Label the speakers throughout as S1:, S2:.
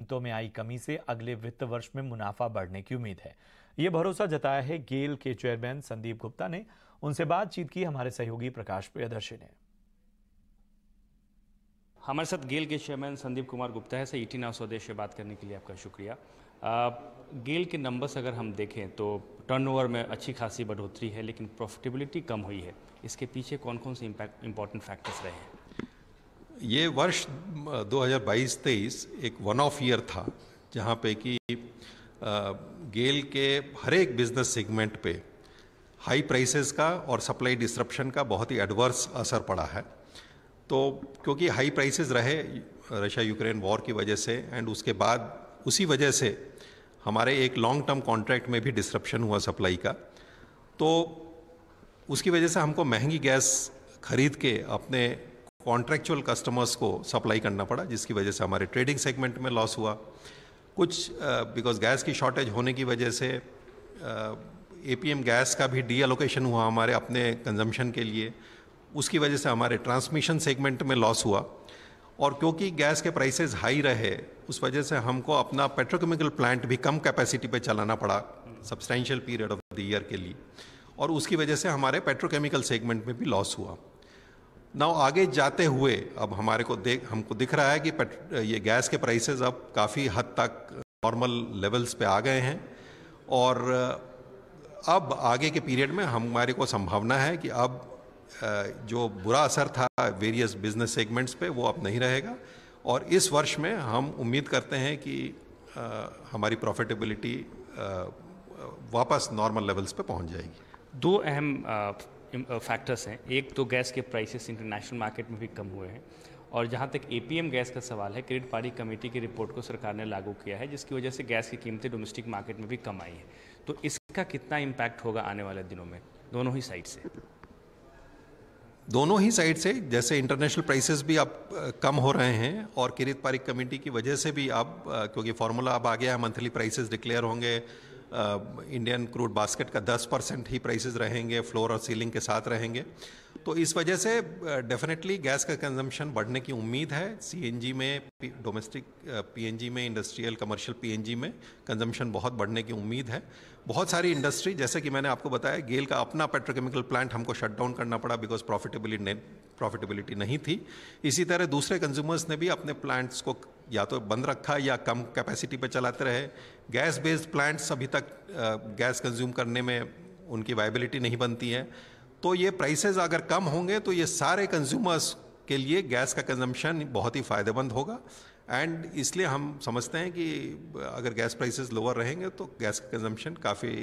S1: कीमतों में आई कमी से अगले वित्त वर्ष में मुनाफा बढ़ने की उम्मीद है। ये भरोसा जताया है गेल के चेयरमैन संदीप गुप्ता ने। उनसे बातचीत की हमारे सहयोगी प्रकाश प्रियदर्शी ने।
S2: हमारे साथ गेल के चेयरमैन संदीप कुमार गुप्ता है। ईटी नाउ स्वदेश से बात करने के लिए आपका शुक्रिया। गेल के नंबर्स अगर हम देखें तो टर्नओवर में अच्छी खासी बढ़ोतरी है, लेकिन प्रॉफिटेबिलिटी कम हुई है। इसके पीछे कौन कौन से इंपॉर्टेंट फैक्टर्स रहे हैं?
S3: ये वर्ष 2022-23 एक वन ऑफ ईयर था, जहाँ पे कि गेल के हर एक बिजनेस सेगमेंट पे हाई प्राइसेस का और सप्लाई डिसरप्शन का बहुत ही एडवर्स असर पड़ा है। तो क्योंकि हाई प्राइसेस रहे रशिया यूक्रेन वॉर की वजह से, एंड उसके बाद उसी वजह से हमारे एक लॉन्ग टर्म कॉन्ट्रैक्ट में भी डिसरप्शन हुआ सप्लाई का, तो उसकी वजह से हमको महंगी गैस खरीद के अपने कॉन्ट्रैक्चुअल कस्टमर्स को सप्लाई करना पड़ा, जिसकी वजह से हमारे ट्रेडिंग सेगमेंट में लॉस हुआ। कुछ बिकॉज गैस की शॉर्टेज होने की वजह से एपीएम गैस का भी डी एलोकेशन हुआ हमारे अपने कंजम्पशन के लिए, उसकी वजह से हमारे ट्रांसमिशन सेगमेंट में लॉस हुआ। और क्योंकि गैस के प्राइसेस हाई रहे, उस वजह से हमको अपना पेट्रोकेमिकल प्लांट भी कम कैपेसिटी पे चलाना पड़ा substantial period of the year के लिए, और उसकी वजह से हमारे पेट्रोकेमिकल सेगमेंट में भी लॉस हुआ। नाउ आगे जाते हुए अब हमको दिख रहा है कि ये गैस के प्राइसेस अब काफ़ी हद तक नॉर्मल लेवल्स पे आ गए हैं, और अब आगे के पीरियड में हमारे को संभावना है कि अब जो बुरा असर था वेरियस बिजनेस सेगमेंट्स पे वो अब नहीं रहेगा, और इस वर्ष में हम उम्मीद करते हैं कि हमारी प्रॉफिटेबिलिटी वापस नॉर्मल लेवल्स पे पहुंच जाएगी।
S2: दो अहम फैक्टर्स हैं। एक तो गैस के प्राइसेस इंटरनेशनल मार्केट में भी कम हुए हैं, और जहां तक एपीएम गैस का सवाल है, क्रेडिट पार्टी कमेटी की रिपोर्ट को सरकार ने लागू किया है, जिसकी वजह से गैस की कीमतें डोमेस्टिक मार्केट में भी कम आई हैं। तो इसका कितना इम्पैक्ट होगा आने वाले दिनों में दोनों ही साइड से?
S3: दोनों ही साइड से, जैसे इंटरनेशनल प्राइसेस भी अब कम हो रहे हैं, और क्रेडिट पार्टी कमेटी की वजह से भी अब क्योंकि फार्मूला अब आ गया है, मंथली प्राइसेस डिक्लेयर होंगे, इंडियन क्रूड बास्केट का 10% ही प्राइसेस रहेंगे, फ्लोर और सीलिंग के साथ रहेंगे। तो इस वजह से डेफिनेटली गैस का कंजम्पशन बढ़ने की उम्मीद है। सीएनजी में, डोमेस्टिक पीएनजी में, इंडस्ट्रियल कमर्शियल पीएनजी में कंजम्पशन बहुत बढ़ने की उम्मीद है। बहुत सारी इंडस्ट्री, जैसे कि मैंने आपको बताया, गेल का अपना पेट्रोकेमिकल प्लांट हमको शट डाउन करना पड़ा बिकॉज प्रॉफिटेबिलिटी नहीं थी। इसी तरह दूसरे कंज्यूमर्स ने भी अपने प्लांट्स को या तो बंद रखा या कम कैपेसिटी पे चलाते रहे। गैस बेस्ड प्लांट्स अभी तक गैस कंज्यूम करने में उनकी वायबिलिटी नहीं बनती है। तो ये प्राइसेस अगर कम होंगे तो ये सारे कंज्यूमर्स के लिए गैस का कंजम्पशन बहुत ही फ़ायदेमंद होगा, एंड इसलिए हम समझते हैं कि अगर गैस प्राइसेस लोअर रहेंगे तो गैस का कंजम्पशन काफ़ी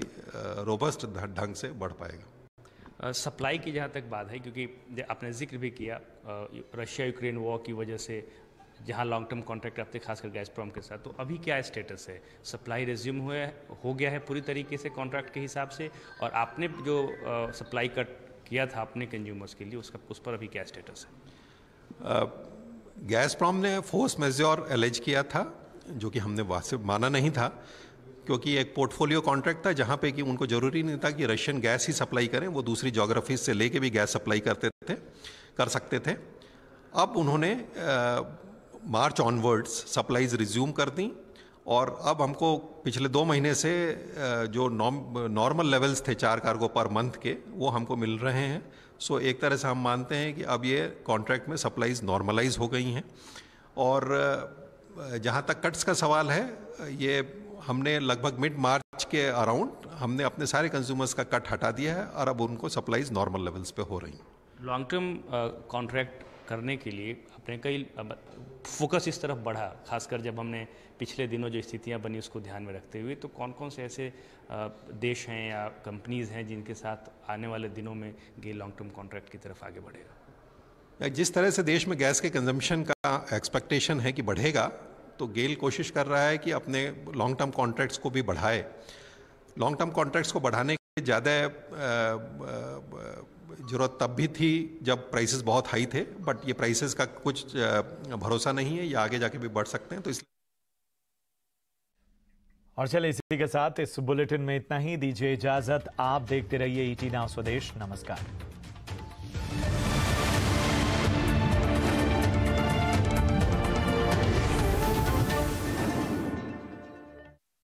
S3: रोबस्ट ढंग से बढ़ पाएगा।
S2: सप्लाई की जहाँ तक बात है, क्योंकि आपने जिक्र भी किया रशिया यूक्रेन वॉर की वजह से जहाँ लॉन्ग टर्म कॉन्ट्रैक्ट रखते खास कर गैज़प्रोम के साथ, तो अभी क्या स्टेटस है? सप्लाई रिज्यूम हो गया है पूरी तरीके से कॉन्ट्रैक्ट के हिसाब से, और आपने जो सप्लाई कट किया था अपने कंज्यूमर्स के लिए उस पर अभी क्या स्टेटस है?
S3: गैज़प्रोम ने फोर्स मेजर एलेज किया था, जो कि हमने वास्तव माना नहीं था, क्योंकि एक पोर्टफोलियो कॉन्ट्रैक्ट था जहाँ पे कि उनको ज़रूरी नहीं था कि रशियन गैस ही सप्लाई करें, वो दूसरी जोग्राफीज से लेके भी गैस सप्लाई कर सकते थे। अब उन्होंने मार्च ऑनवर्ड्स सप्लाईज रिज्यूम कर दी, और अब हमको पिछले 2 महीने से जो नॉर्मल लेवल्स थे 4 कार्गो पर मंथ के, वो हमको मिल रहे हैं। सो एक तरह से हम मानते हैं कि अब ये कॉन्ट्रैक्ट में सप्लाईज नॉर्मलाइज हो गई हैं। और जहाँ तक कट्स का सवाल है, ये हमने लगभग मिड मार्च के अराउंड हमने अपने सारे कंज्यूमर्स का कट हटा दिया है, और अब उनको सप्लाईज नॉर्मल लेवल्स पे हो रही हैं।
S2: लॉन्ग टर्म कॉन्ट्रैक्ट करने के लिए अपने कई फोकस इस तरफ बढ़ा, खासकर जब हमने पिछले दिनों जो स्थितियां बनी उसको ध्यान में रखते हुए, तो कौन कौन से ऐसे देश हैं या कंपनीज हैं जिनके साथ आने वाले दिनों में गेल लॉन्ग टर्म कॉन्ट्रैक्ट की तरफ आगे बढ़ेगा?
S3: जिस तरह से देश में गैस के कंजम्पशन का एक्सपेक्टेशन है कि बढ़ेगा, तो गेल कोशिश कर रहा है कि अपने लॉन्ग टर्म कॉन्ट्रैक्ट्स को भी बढ़ाए। लॉन्ग टर्म कॉन्ट्रैक्ट्स को बढ़ाने के ज़्यादा ज़रूरत तब भी थी जब प्राइसेस बहुत हाई थे, बट ये प्राइसेस का कुछ भरोसा नहीं है, ये आगे जाके भी बढ़ सकते हैं, तो इसलिए।
S1: और चलिए इसी के साथ इस बुलेटिन में इतना ही। दीजिए इजाजत। आप देखते रहिए ईटी नाउ स्वदेश। नमस्कार।